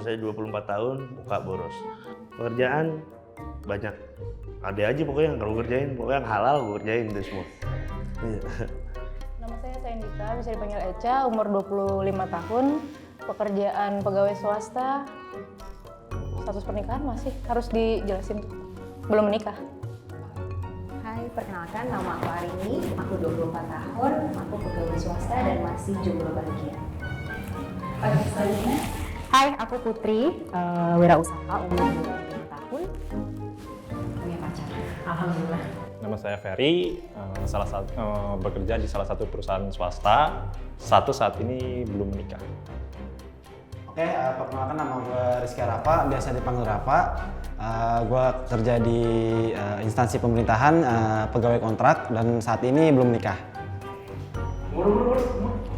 umur saya 24 tahun, buka boros. Pekerjaan banyak, ada aja pokoknya yang kalau kerjain, pokoknya yang halal gue kerjain itu semua. Nama saya Saindita, bisa dipanggil Eca, umur 25 tahun, pekerjaan pegawai swasta, status pernikahan masih harus dijelasin, belum menikah. Hai, perkenalkan nama aku Arini, aku 24 tahun, aku pegawai swasta dan masih jomblo bahagia. Oke, selanjutnya. Hai, aku Putri, wirausaha umur 25 tahun, punya pacar. Alhamdulillah. Nama saya Ferry, bekerja di salah satu perusahaan swasta. Saat ini belum menikah. Oke, perkenalkan nama gue Rizky Rafa, biasa dipanggil Rafa. Gue kerja di instansi pemerintahan, pegawai kontrak, dan saat ini belum menikah.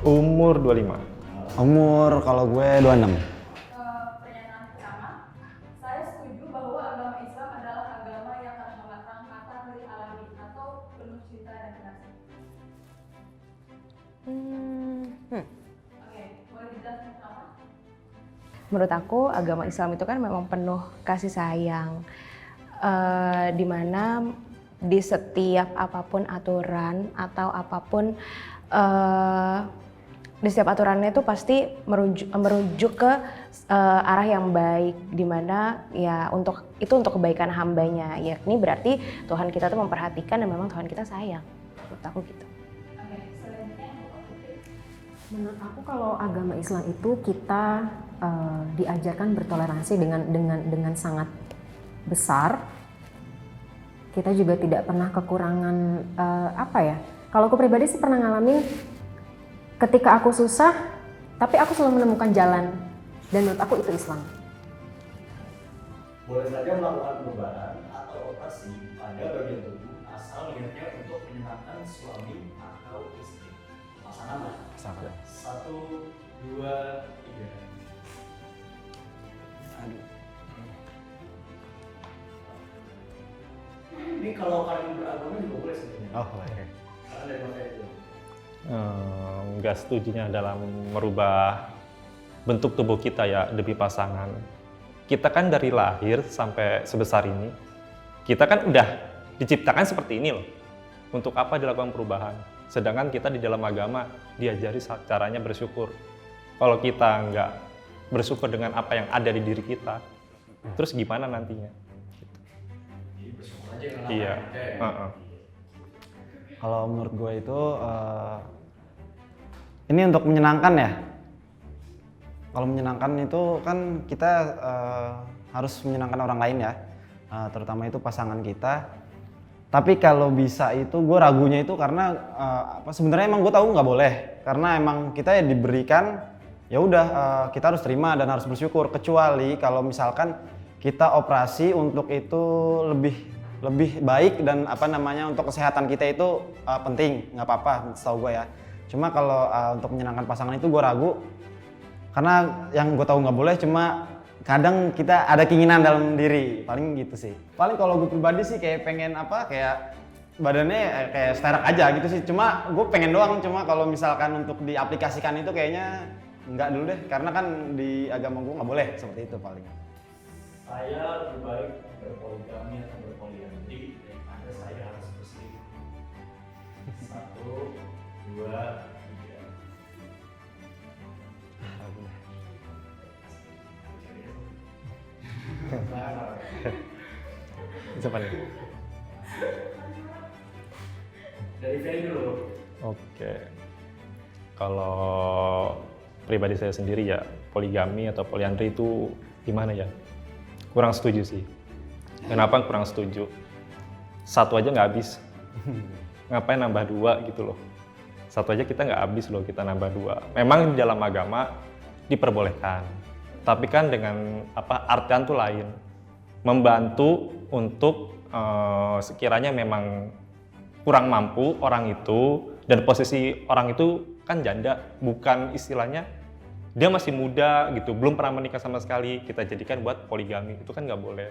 Umur 25. Umur kalau gue 26. Pernyataan pertama, saya setuju bahwa agama Islam adalah agama yang kata dari alamin atau penuh cinta dan kasih. Oke, boleh dijelaskan kenapa? Menurut aku agama Islam itu kan memang penuh kasih sayang, dimana di setiap apapun aturan atau apapun di setiap aturannya itu pasti merujuk ke arah yang baik, dimana ya untuk kebaikan hambanya, yakni berarti Tuhan kita tuh memperhatikan dan memang Tuhan kita sayang. Menurut aku gitu. Oke, selanjutnya Menurut aku kalau agama Islam itu kita diajarkan bertoleransi dengan sangat besar. Kita juga tidak pernah kekurangan Kalau aku pribadi sih pernah ngalamin ketika aku susah, tapi aku selalu menemukan jalan, dan menurut aku itu Islam. Boleh saja melakukan perubahan atau operasi pada bagian tubuh asal niatnya untuk menyenangkan suami atau istri. Pasangan lah. Sama. 1, 2, 3. Aduh. Ini kalau kalian beragama juga boleh sebenarnya. Oh, boleh. Karena dari materi itu. Nggak setujunya dalam merubah bentuk tubuh kita ya demi pasangan. Kita kan dari lahir sampai sebesar ini, kita kan udah diciptakan seperti ini loh. Untuk apa dilakukan perubahan? Sedangkan kita di dalam agama diajari caranya bersyukur. Kalau kita nggak bersyukur dengan apa yang ada di diri kita, terus gimana nantinya? Jadi bersyukur aja dengan Iya. apa yang ada. Kalau menurut gue itu ini untuk menyenangkan ya. Kalau menyenangkan itu kan kita harus menyenangkan orang lain ya, terutama itu pasangan kita. Tapi kalau bisa itu gue ragunya itu karena sebenarnya emang gue tahu nggak boleh, karena emang kita ya diberikan ya udah kita harus terima dan harus bersyukur, kecuali kalau misalkan kita operasi untuk itu lebih baik dan untuk kesehatan kita itu penting, nggak apa-apa setahu gue ya. Cuma kalau untuk menyenangkan pasangan itu gue ragu, karena yang gue tahu nggak boleh, cuma kadang kita ada keinginan dalam diri, paling gitu sih. Paling kalau gue pribadi sih kayak pengen kayak badannya kayak sterak aja gitu sih, cuma gue pengen doang. Cuma kalau misalkan untuk diaplikasikan itu kayaknya nggak dulu deh, karena kan di agama gue nggak boleh seperti itu paling. Saya lebih baik berpoligami atau berpoliandri daripada saya harus berselingkuh. 1, 2, 3. Siapa nih? Dari Ferry dulu. Oke. Kalau pribadi saya sendiri ya, poligami atau poliandri itu gimana ya? Kurang setuju sih. Kenapa kurang setuju? Satu aja nggak habis. Ngapain nambah 2 gitu loh. Satu aja kita nggak habis loh, kita nambah 2. Memang di dalam agama diperbolehkan. Tapi kan dengan artian tuh lain. Membantu untuk sekiranya memang kurang mampu orang itu, dan posisi orang itu kan janda, bukan istilahnya dia masih muda gitu, belum pernah menikah sama sekali, kita jadikan buat poligami, itu kan nggak boleh.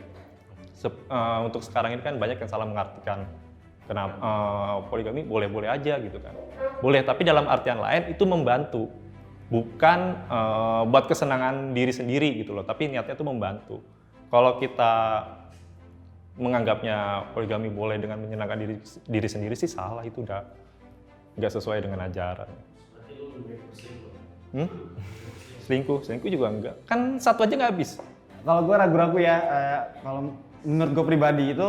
Untuk sekarang ini kan banyak yang salah mengartikan. Kenapa poligami boleh-boleh aja gitu kan. Boleh, tapi dalam artian lain itu membantu bukan buat kesenangan diri sendiri gitu loh, tapi niatnya tuh membantu. Kalau kita menganggapnya poligami boleh dengan menyenangkan diri sendiri sih salah, itu udah nggak sesuai dengan ajaran. Berarti lu lebih baik berselingkuh. Selingkuh juga enggak, kan satu aja nggak habis. Kalau gue ragu-ragu ya, kalau menurut gue pribadi itu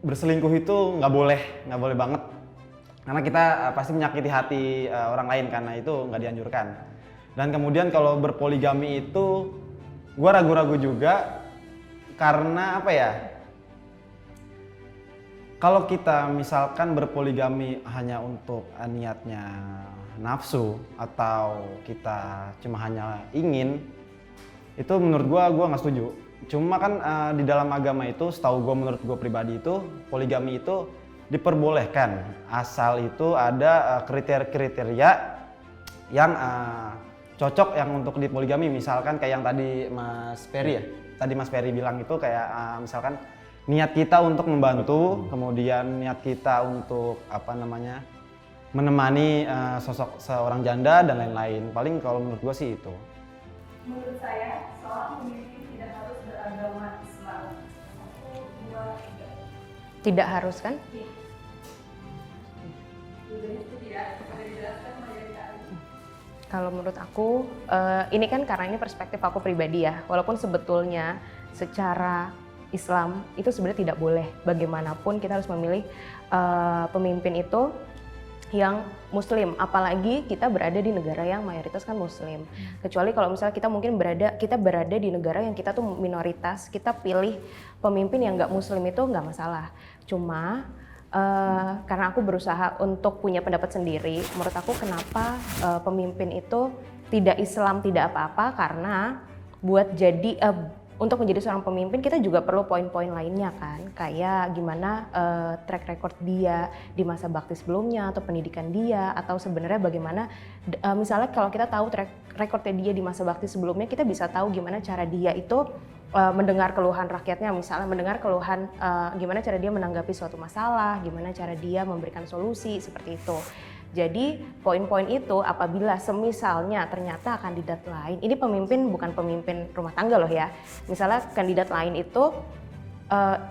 berselingkuh itu nggak boleh banget. Karena kita pasti menyakiti hati orang lain, karena itu nggak dianjurkan. Dan kemudian kalau berpoligami itu, gue ragu-ragu juga karena apa ya? Kalau kita misalkan berpoligami hanya untuk niatnya nafsu atau kita cuma hanya ingin, itu menurut gue nggak setuju. Cuma kan di dalam agama itu, setahu gue, menurut gue pribadi itu poligami itu diperbolehkan asal itu ada kriteria yang cocok yang untuk dipoligami. Misalkan kayak yang tadi Mas Ferry bilang itu kayak misalkan niat kita untuk membantu, kemudian niat kita untuk menemani sosok seorang janda dan lain-lain. Paling kalau menurut gue sih itu. Menurut saya, seorang pemimpin tidak harus beragama Islam. 1, 2, 3. Tidak harus kan? Kalau menurut aku, ini kan karena ini perspektif aku pribadi ya. Walaupun sebetulnya secara Islam itu sebenarnya tidak boleh. Bagaimanapun kita harus memilih pemimpin itu yang Muslim, apalagi kita berada di negara yang mayoritas kan Muslim. Kecuali kalau misalnya kita berada di negara yang kita tuh minoritas, kita pilih pemimpin yang nggak Muslim itu nggak masalah. Cuma karena aku berusaha untuk punya pendapat sendiri, menurut aku kenapa pemimpin itu tidak Islam tidak apa-apa, karena untuk menjadi seorang pemimpin kita juga perlu poin-poin lainnya kan, kayak gimana track record dia di masa bakti sebelumnya atau pendidikan dia, atau sebenarnya bagaimana misalnya kalau kita tahu track recordnya dia di masa bakti sebelumnya, kita bisa tahu gimana cara dia itu mendengar keluhan rakyatnya, misalnya mendengar keluhan gimana cara dia menanggapi suatu masalah, gimana cara dia memberikan solusi, seperti itu. Jadi poin-poin itu apabila semisalnya ternyata kandidat lain, ini pemimpin bukan pemimpin rumah tangga loh ya, misalnya kandidat lain itu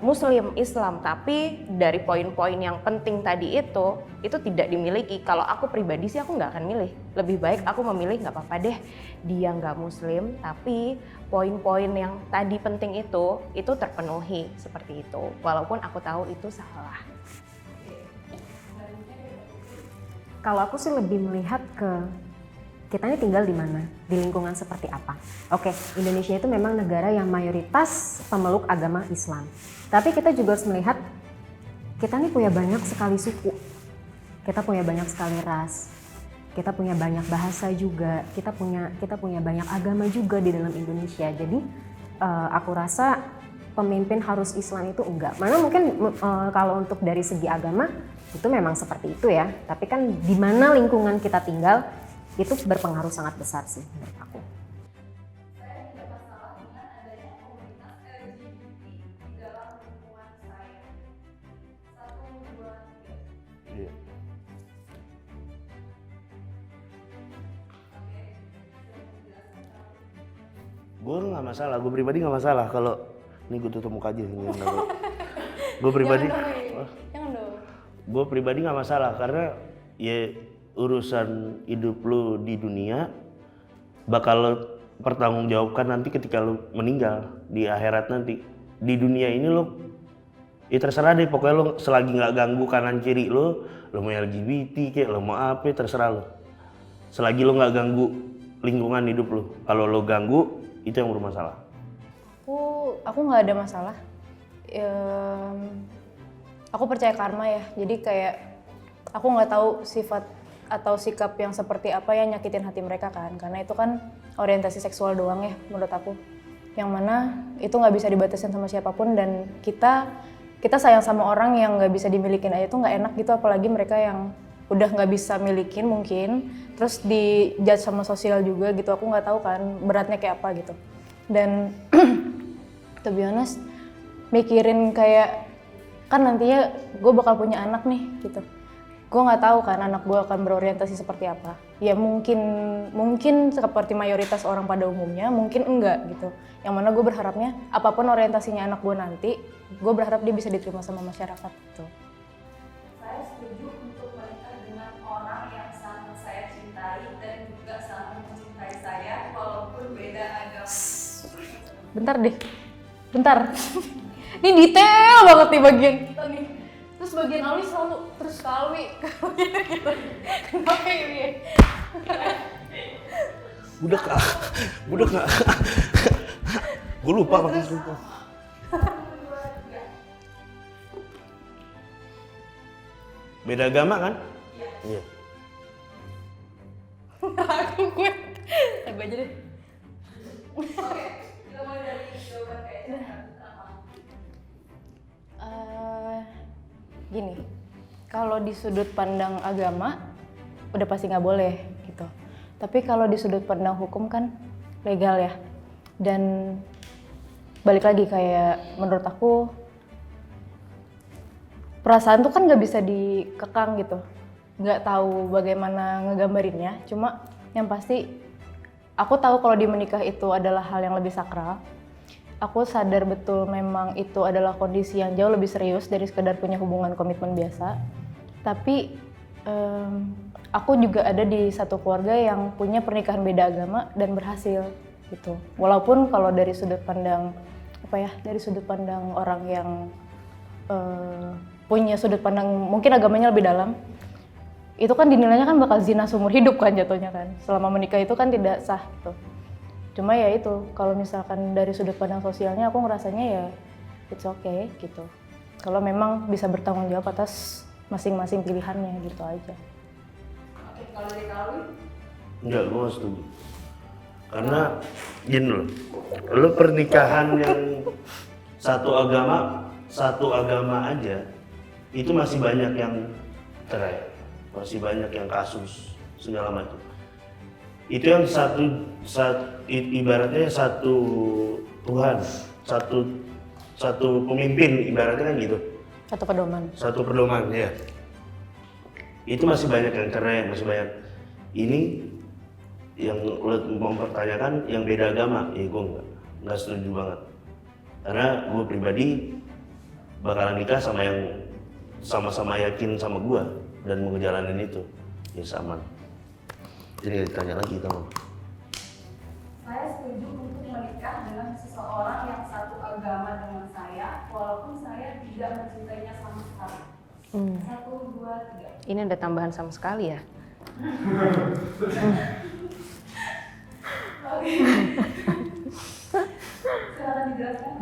Muslim, Islam, tapi dari poin-poin yang penting tadi itu tidak dimiliki. Kalau aku pribadi sih aku nggak akan milih, lebih baik aku memilih nggak apa-apa deh dia nggak Muslim, tapi poin-poin yang tadi penting itu terpenuhi, seperti itu, walaupun aku tahu itu salah. Kalau aku sih lebih melihat ke kita ini tinggal di mana, di lingkungan seperti apa. Oke, Indonesia itu memang negara yang mayoritas pemeluk agama Islam. Tapi kita juga harus melihat kita ini punya banyak sekali suku, kita punya banyak sekali ras, kita punya banyak bahasa juga, kita punya banyak agama juga di dalam Indonesia. Jadi aku rasa pemimpin harus Islam itu enggak. Mana mungkin kalau untuk dari segi agama itu memang seperti itu ya. Tapi kan di mana lingkungan kita tinggal itu berpengaruh sangat besar sih menurut aku. Saya tidak masalah dengan adanya komunitas LGBT di dalam lingkungan saya. 1, 2, 3. Iya. Gue nggak masalah, gue pribadi nggak masalah kalau ini gue tutup muka aja. Gue pribadi, Jangan dong. gue pribadi nggak masalah karena ya urusan hidup lu di dunia bakal lo pertanggungjawabkan nanti ketika lu meninggal di akhirat nanti. Di dunia ini lo ya terserah deh, pokoknya lo selagi nggak ganggu kanan kiri lo mau LGBT kayak lo mau apa terserah lo. Selagi lo nggak ganggu lingkungan hidup lo, kalau lo ganggu itu yang bermasalah. Aku nggak ada masalah. Aku percaya karma ya, jadi kayak aku nggak tahu sifat atau sikap yang seperti apa yang nyakitin hati mereka kan, karena itu kan orientasi seksual doang ya menurut aku, yang mana itu nggak bisa dibatasin sama siapapun, dan kita sayang sama orang yang nggak bisa dimilikin aja itu nggak enak gitu, apalagi mereka yang udah nggak bisa milikin mungkin, terus dijudge sama sosial juga gitu. Aku nggak tahu kan beratnya kayak apa gitu, dan to be honest mikirin kayak kan nantinya gue bakal punya anak nih gitu. gue nggak tahu kan anak gue akan berorientasi seperti apa. Ya mungkin seperti mayoritas orang pada umumnya, mungkin enggak gitu. Yang mana gue berharapnya apapun orientasinya anak gue nanti, gue berharap dia bisa diterima sama masyarakat gitu. Saya setuju untuk menikah dengan orang yang sangat saya cintai dan juga sangat mencintai saya walaupun beda agama. Bentar deh, bentar. Ini detail banget nih bagian kita nih. Terus bagian Alwi selalu terus Alwi. Kenapa ini? Budak gue lupa pakai sumpah. Beda agama kan? Iya. Aku gue. Coba aja deh. Oke, kita mulai dari jawaban kayaknya. Gini, kalau di sudut pandang agama udah pasti nggak boleh gitu. Tapi kalau di sudut pandang hukum kan legal ya. Dan balik lagi kayak menurut aku perasaan tuh kan nggak bisa dikekang gitu. Nggak tahu bagaimana ngegambarinnya. Cuma yang pasti aku tahu kalau di menikah itu adalah hal yang lebih sakral. Aku sadar betul memang itu adalah kondisi yang jauh lebih serius dari sekedar punya hubungan komitmen biasa. Tapi aku juga ada di satu keluarga yang punya pernikahan beda agama dan berhasil gitu. Walaupun kalau dari sudut pandang dari sudut pandang orang yang punya sudut pandang mungkin agamanya lebih dalam, itu kan dinilainya kan bakal zina seumur hidup kan jatuhnya kan. Selama menikah itu kan tidak sah gitu. Cuma ya itu, kalau misalkan dari sudut pandang sosialnya aku ngerasanya ya it's okay gitu. Kalau memang bisa bertanggung jawab atas masing-masing pilihannya gitu aja. Oke, kalau dari Kalwi? Enggak, gue gak setuju. Karena gini loh, lo pernikahan yang satu agama aja itu masih banyak yang cerai, masih banyak yang kasus segala macam. Itu yang ibaratnya satu Tuhan, satu pemimpin ibaratnya kan gitu. Satu pedoman ya. Itu masih banyak yang cerai, masih banyak. Ini yang lo mempertanyakan yang beda agama, ya gue nggak setuju banget. Karena gue pribadi bakalan nikah sama yang sama-sama yakin sama gue dan mau ngejalanin itu, ya sama. Jadi ditanya lagi kamu. Saya setuju untuk menikah dengan seseorang yang satu agama dengan saya, walaupun saya tidak mencintainya sama sekali. 1, 2, 3. Ini ada tambahan sama sekali ya? Silakan dijelaskan.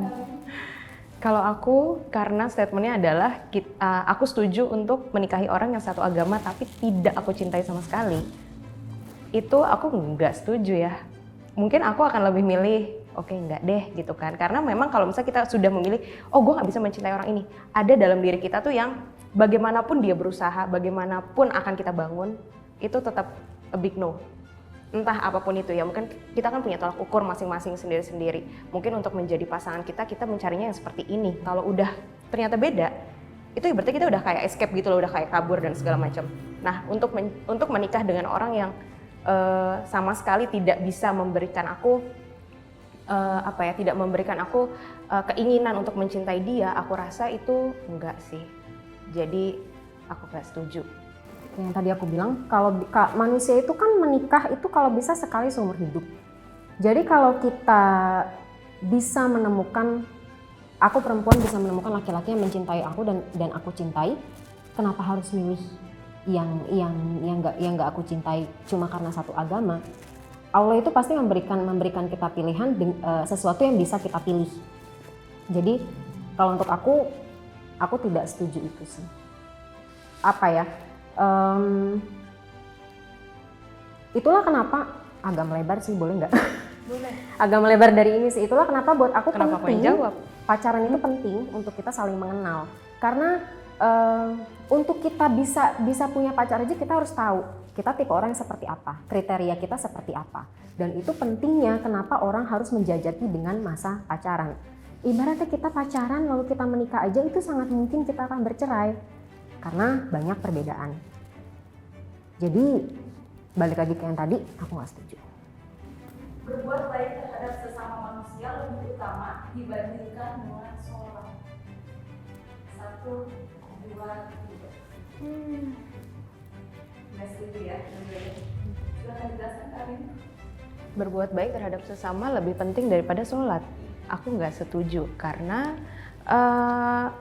Kalau aku, karena statementnya adalah aku setuju untuk menikahi orang yang satu agama tapi tidak aku cintai sama sekali. Itu aku nggak setuju ya. Mungkin aku akan lebih milih, oke, nggak deh gitu kan. Karena memang kalau misalnya kita sudah memilih, oh gue nggak bisa mencintai orang ini. Ada dalam diri kita tuh yang bagaimanapun dia berusaha, bagaimanapun akan kita bangun, itu tetap a big no. Entah apapun itu ya, mungkin kita kan punya tolak ukur masing-masing sendiri-sendiri. Mungkin untuk menjadi pasangan kita mencarinya yang seperti ini. Kalau udah ternyata beda, itu berarti kita udah kayak escape gitu loh, udah kayak kabur dan segala macam. Nah, untuk menikah dengan orang yang sama sekali tidak bisa memberikan aku tidak memberikan aku keinginan untuk mencintai dia, aku rasa itu enggak sih. Jadi aku nggak setuju. Yang tadi aku bilang, kalau manusia itu kan menikah itu kalau bisa sekali seumur hidup. Jadi kalau kita bisa menemukan, aku perempuan bisa menemukan laki-laki yang mencintai aku dan aku cintai, kenapa harus milih yang nggak aku cintai cuma karena satu agama? Allah itu pasti memberikan kita pilihan sesuatu yang bisa kita pilih. Jadi kalau untuk aku tidak setuju itu sih. Apa ya? Itulah kenapa agak melebar sih, boleh nggak? Boleh. Agak melebar dari ini sih. Itulah kenapa buat aku Kenapa penting. jawab? Pacaran itu penting untuk kita saling mengenal. Karena untuk kita bisa punya pacar aja kita harus tahu kita tipe orang yang seperti apa, kriteria kita seperti apa. Dan itu pentingnya kenapa orang harus menjajaki dengan masa pacaran. Ibaratnya kita pacaran lalu kita menikah aja, itu sangat mungkin kita akan bercerai karena banyak perbedaan. Jadi balik lagi ke yang tadi, aku nggak setuju. Berbuat baik terhadap sesama manusia lebih utama dibandingkan dengan sholat. 1, 2, 3. Nggak setuju ya? Silahkan dijelaskan Karin. Berbuat baik terhadap sesama lebih penting daripada sholat. Aku nggak setuju karena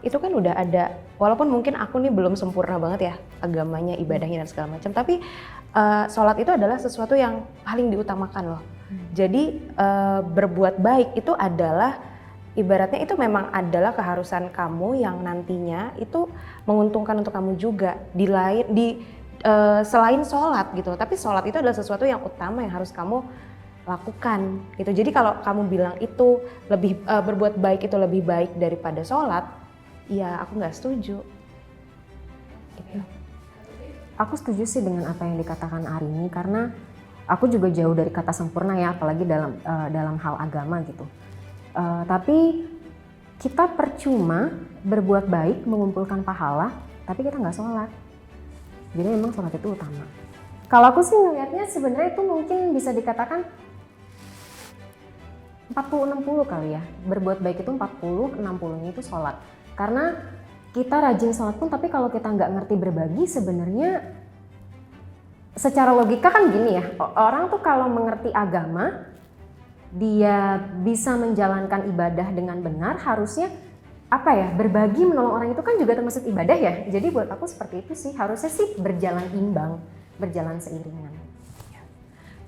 itu kan udah ada, walaupun mungkin aku nih belum sempurna banget ya agamanya, ibadahnya dan segala macam, tapi sholat itu adalah sesuatu yang paling diutamakan loh. Jadi berbuat baik itu adalah ibaratnya itu memang adalah keharusan kamu yang nantinya itu menguntungkan untuk kamu juga selain sholat gitu. Tapi sholat itu adalah sesuatu yang utama yang harus kamu lakukan gitu. Jadi kalau kamu bilang itu lebih berbuat baik itu lebih baik daripada sholat, ya aku nggak setuju. Gitu. Aku setuju sih dengan apa yang dikatakan Arini karena aku juga jauh dari kata sempurna ya, apalagi dalam hal agama gitu. Tapi kita percuma berbuat baik mengumpulkan pahala, tapi kita nggak sholat. Jadi memang sholat itu utama. Kalau aku sih ngelihatnya sebenarnya itu mungkin bisa dikatakan 40-60 kali ya. Berbuat baik itu 40, 60-nya itu sholat. Karena kita rajin sholat pun, tapi kalau kita nggak ngerti berbagi sebenarnya secara logika kan gini ya. Orang tuh kalau mengerti agama, dia bisa menjalankan ibadah dengan benar, harusnya apa ya, berbagi menolong orang itu kan juga termasuk ibadah ya. Jadi buat aku seperti itu sih, harusnya sih berjalan imbang, berjalan seiringan.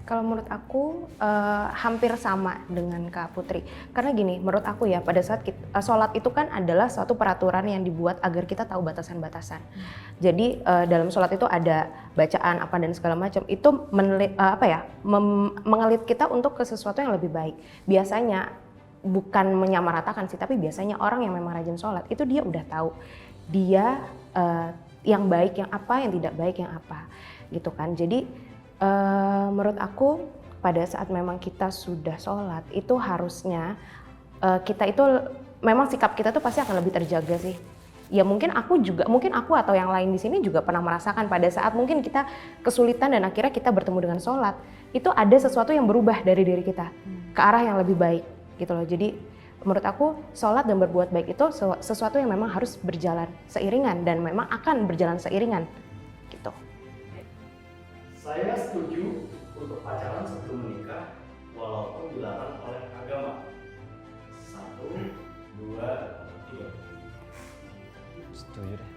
Kalau menurut aku hampir sama dengan Kak Putri. Karena gini, menurut aku ya pada saat sholat itu kan adalah suatu peraturan yang dibuat agar kita tahu batasan-batasan. Jadi dalam sholat itu ada bacaan apa dan segala macam. Itu mengelit kita untuk ke sesuatu yang lebih baik. Biasanya bukan menyamaratakan sih, tapi biasanya orang yang memang rajin sholat itu dia udah tahu dia yang baik yang apa, yang tidak baik yang apa, gitu kan. Jadi menurut aku pada saat memang kita sudah sholat itu harusnya kita itu memang sikap kita tuh pasti akan lebih terjaga sih. Ya mungkin aku atau yang lain di sini juga pernah merasakan pada saat mungkin kita kesulitan dan akhirnya kita bertemu dengan sholat, itu ada sesuatu yang berubah dari diri kita ke arah yang lebih baik gitu loh. Jadi menurut aku sholat dan berbuat baik itu sesuatu yang memang harus berjalan seiringan dan memang akan berjalan seiringan gitu. Saya setuju untuk pacaran sebelum menikah walaupun dilarang oleh agama. 1, 2, 3. Setuju deh.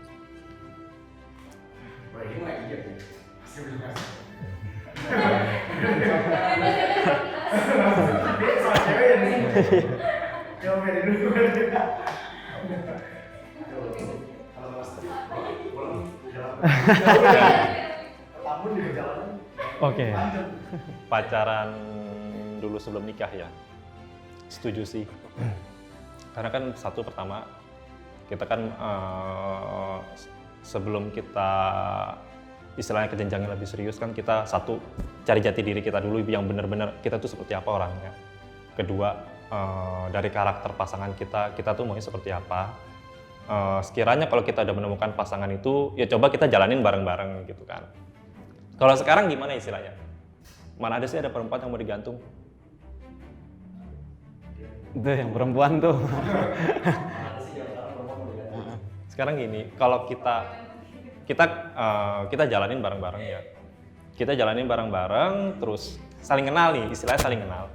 Wah ini mah iya. Pasti benar. Soal cewek ya nih. Coba dari dulu. Kalau nggak setuju, pulang jalan. Oke. Pacaran dulu sebelum nikah ya. Setuju sih. Karena kan satu pertama kita kan sebelum kita istilahnya ke jenjang yang lebih serius kan kita satu cari jati diri kita dulu yang benar-benar kita tuh seperti apa orangnya. Kedua dari karakter pasangan kita tuh maunya seperti apa. Sekiranya kalau kita udah menemukan pasangan itu ya coba kita jalanin bareng-bareng gitu kan. Kalau sekarang gimana istilahnya? Mana ada sih ada perempuan yang mau digantung? Itu yang perempuan tuh. Sekarang gini, kalau kita jalanin bareng-bareng ya. Kita jalanin bareng-bareng, terus saling kenal nih, istilahnya saling kenal.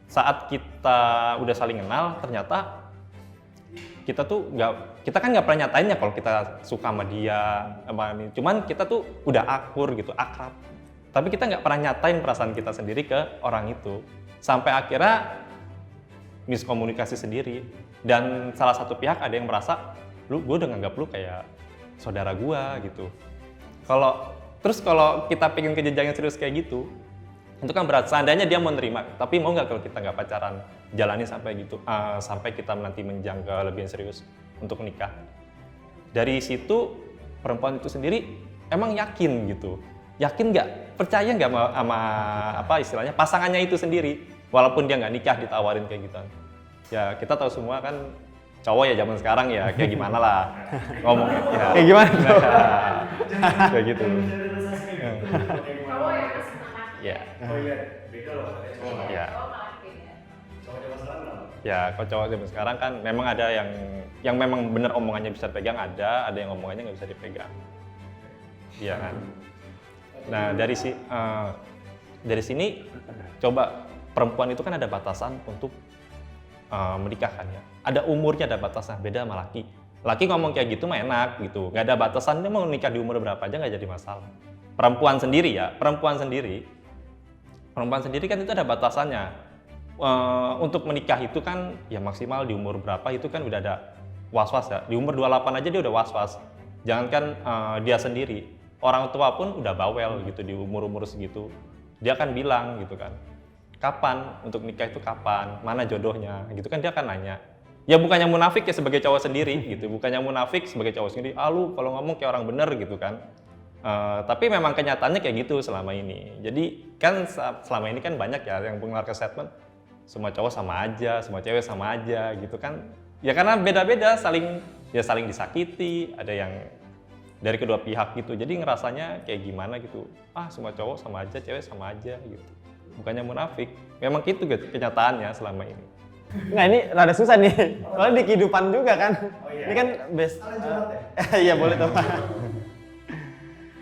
Saat kita udah saling kenal, ternyata kita kan nggak pernah nyatainnya kalau kita suka sama dia, cuman kita tuh udah akur gitu, akrab. Tapi kita nggak pernah nyatain perasaan kita sendiri ke orang itu, sampai akhirnya miskomunikasi sendiri. Dan salah satu pihak ada yang merasa, gue udah nganggap lu kayak saudara gue gitu. Kalau kita pengen ke jenjang yang serius kayak gitu, itu kan berat. Seandainya dia mau nerima, tapi mau nggak kalau kita nggak pacaran, jalani sampai gitu, sampai kita nanti menjang ke lebih serius untuk nikah. Dari situ perempuan itu sendiri emang yakin gitu, yakin nggak, percaya nggak sama apa istilahnya pasangannya itu sendiri, walaupun dia nggak nikah ditawarin kayak gitu. Ya kita tahu semua kan cowok ya zaman sekarang ya kayak gimana lah ngomong ya. Kayak gimana tuh? Kayak gitu. Cowok yang masih anak. Ya. Oh iya, beda loh katanya cowok. Ya. Cowok malah beda. Cowok zaman sekarang kenapa? Ya, kalau cowok zaman sekarang kan memang ada yang memang benar omongannya bisa dipegang, ada yang omongannya nggak bisa dipegang. Iya kan. Nah dari sini coba perempuan itu kan ada batasan untuk menikah kan ya. Ada umurnya, ada batasan, beda sama laki. Laki ngomong kayak gitu mah enak gitu, nggak ada batasan, dia mau nikah di umur berapa aja nggak jadi masalah. Perempuan sendiri kan itu ada batasannya. Untuk menikah itu kan ya maksimal di umur berapa itu kan udah ada was-was ya. Di umur 28 aja dia udah was-was. Jangankan dia sendiri, orang tua pun udah bawel gitu di umur-umur segitu. Dia akan bilang gitu kan, kapan untuk nikah itu kapan, mana jodohnya gitu kan, dia akan nanya. Ya bukannya munafik ya sebagai cowok sendiri gitu, bukannya munafik sebagai cowok sendiri, lu kalau ngomong kayak orang bener gitu kan. Tapi memang kenyataannya kayak gitu selama ini. Jadi kan selama ini kan banyak ya yang mengeluarkan statement semua cowok sama aja, semua cewek sama aja gitu kan. Ya karena beda-beda, saling disakiti, ada yang dari kedua pihak gitu. Jadi ngerasanya kayak gimana gitu. Semua cowok sama aja, cewek sama aja gitu. Bukannya munafik. Memang gitu kenyataannya selama ini. Nggak, ini rada susah nih. Soalnya di kehidupan juga kan. Oh, iya. Ini kan best. Kalian curhat ya? Iya boleh tuh.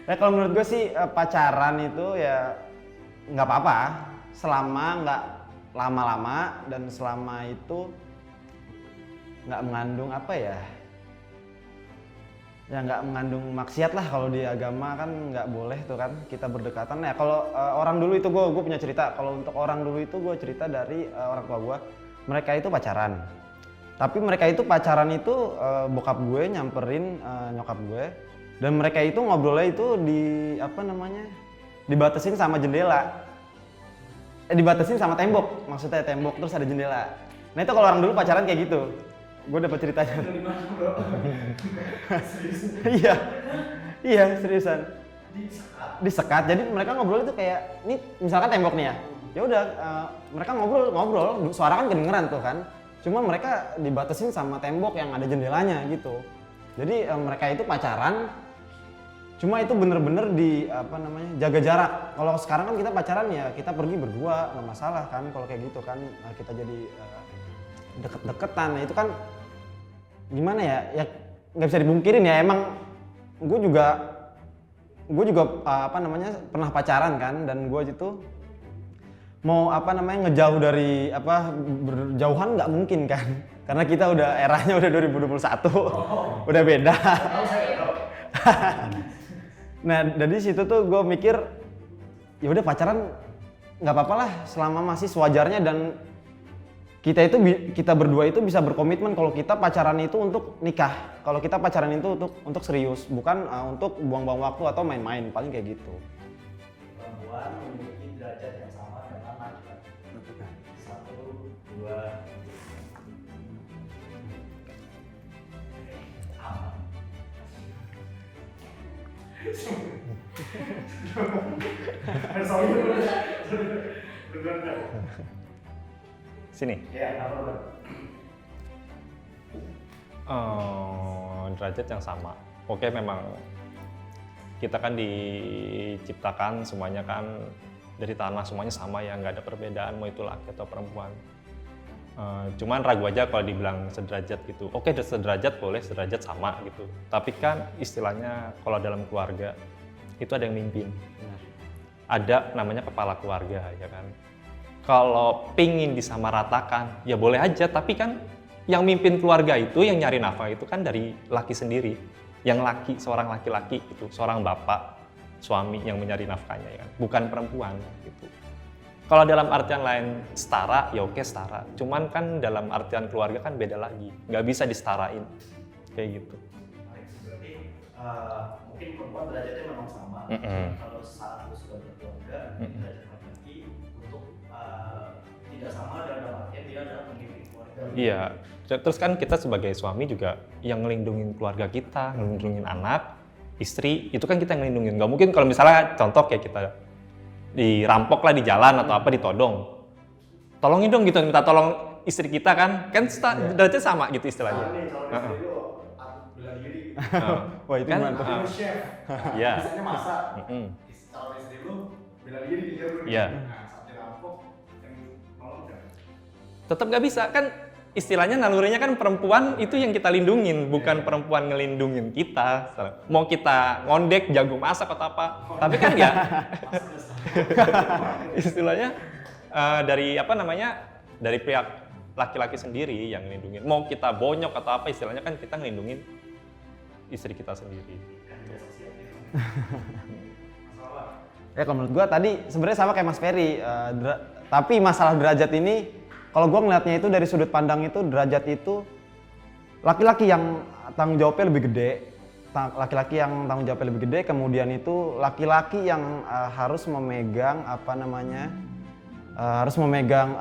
Nah kalau menurut gue sih pacaran itu ya nggak apa-apa selama nggak lama-lama dan selama itu nggak mengandung apa ya nggak mengandung maksiat lah. Kalau di agama kan nggak boleh tuh kan kita berdekatan. Ya kalau orang dulu itu gue punya cerita. Kalau untuk orang dulu itu gue cerita dari orang tua gue. Mereka itu pacaran, tapi mereka itu pacaran itu bokap gue nyamperin nyokap gue, dan mereka itu ngobrolnya itu dibatasin sama jendela, dibatasin sama tembok, maksudnya tembok terus ada jendela. Nah itu kalau orang dulu pacaran kayak gitu, gue dapat ceritanya. Iya seriusan. Disekat, jadi mereka ngobrol itu kayak, ini misalkan tembok nih ya udah mereka ngobrol, suara kan kedengeran tuh kan, cuma mereka dibatasin sama tembok yang ada jendelanya gitu. Jadi mereka itu pacaran, cuma itu bener-bener jaga jarak. Kalau sekarang kan kita pacaran ya kita pergi berdua, nggak masalah kan kalau kayak gitu kan. Kita jadi deket-deketan, nah itu kan gimana ya nggak bisa dibungkirin ya. Emang gue juga pernah pacaran kan, dan gue itu mau ngejauh dari berjauhan nggak mungkin kan, karena kita udah eranya udah 2021, udah beda. Nah dari situ tuh gue mikir ya udah pacaran nggak apa-apa lah selama masih sewajarnya, dan kita berdua itu bisa berkomitmen kalau kita pacaran itu untuk nikah, kalau kita pacaran itu untuk serius, bukan untuk buang-buang waktu atau main-main, paling kayak gitu. Perempuan memiliki derajat yang sama dengan laki-laki. 1, 2, aman. Sini. Ya, apa? Derajat yang sama. Oke, memang kita kan diciptakan semuanya kan dari tanah, semuanya sama ya, nggak ada perbedaan mau itu laki atau perempuan. Cuman ragu aja kalau dibilang sederajat gitu. Oke, sederajat boleh, sederajat sama gitu. Tapi kan istilahnya kalau dalam keluarga itu ada yang mimpin. Ada namanya kepala keluarga ya kan. Kalau pingin disamaratakan ya boleh aja, tapi kan yang mimpin keluarga itu, yang nyari nafkah itu kan dari laki sendiri. Yang seorang laki-laki itu, seorang bapak, suami yang mencari nafkahnya ya kan, bukan perempuan gitu. Kalau dalam artian lain setara, ya oke setara. Cuman kan dalam artian keluarga kan beda lagi, nggak bisa disetarain kayak gitu. Berarti mungkin perempuan derajatnya memang sama. Kalau saat sudah berkeluarga, derajat laki-laki untuk tidak sama dalam artian dia adalah pemimpin keluarga. Iya. Terus kan kita sebagai suami juga yang ngelindungin keluarga kita, ngelindungin anak, istri, itu kan kita yang ngelindungin. Nggak mungkin kalau misalnya contoh kayak kita dirampok lah di jalan atau apa, ditodong. Tolongin dong gitu, minta tolong istri kita kan derajatnya sama gitu istilahnya. Calon istri lu bela diri. Wah itu Kan, gimana tuh? Chef. Iya. Misalnya masak. lu bela diri di jalur. Iya. Nah, saat dirampok yang nolong kan. Tetap nggak bisa kan, istilahnya nalurinya kan perempuan itu yang kita lindungin, bukan perempuan ngelindungin kita. Mau kita ngondek, jago masak atau apa, tapi kan ya istilahnya dari apa namanya, dari pihak laki-laki sendiri yang ngelindungin. Mau kita bonyok atau apa, istilahnya kan kita ngelindungin istri kita sendiri. Ya kalau menurut gua tadi sebenarnya sama kayak Mas Ferry, tapi masalah derajat ini kalau gua ngelihatnya itu dari sudut pandang itu derajat itu laki-laki yang tanggung jawabnya lebih gede, laki-laki yang tanggung jawabnya lebih gede, kemudian itu laki-laki yang harus memegang apa namanya, harus memegang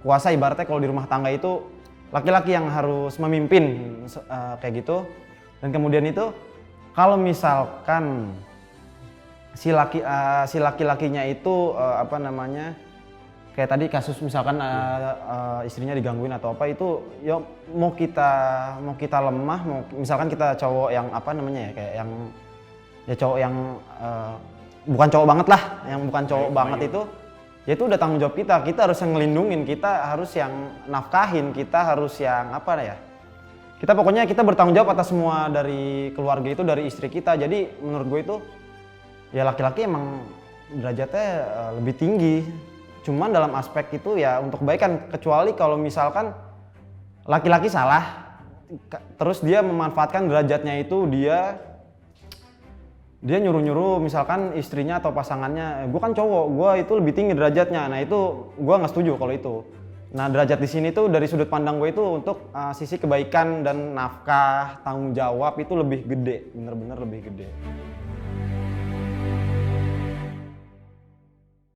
kuasa, ibaratnya kalau di rumah tangga itu laki-laki yang harus memimpin kayak gitu. Dan kemudian itu kalau misalkan si laki-lakinya itu apa namanya, kayak tadi kasus misalkan istrinya digangguin atau apa, itu ya mau kita lemah, misalkan kita cowok yang apa namanya ya, kayak yang ya cowok yang bukan cowok banget lah, yang bukan cowok banget itu, ya itu udah tanggung jawab kita harus yang ngelindungin, kita harus yang nafkahin, kita harus yang apa ya, kita pokoknya kita bertanggung jawab atas semua dari keluarga itu, dari istri kita. Jadi menurut gue itu ya laki-laki emang derajatnya lebih tinggi, cuman dalam aspek itu ya untuk kebaikan, kecuali kalau misalkan laki-laki salah terus dia memanfaatkan derajatnya itu, dia nyuruh-nyuruh misalkan istrinya atau pasangannya, gue kan cowok, gue itu lebih tinggi derajatnya. Nah itu gue nggak setuju kalau itu. Nah derajat di sini tuh dari sudut pandang gue itu untuk sisi kebaikan dan nafkah, tanggung jawab itu lebih gede, bener-bener lebih gede.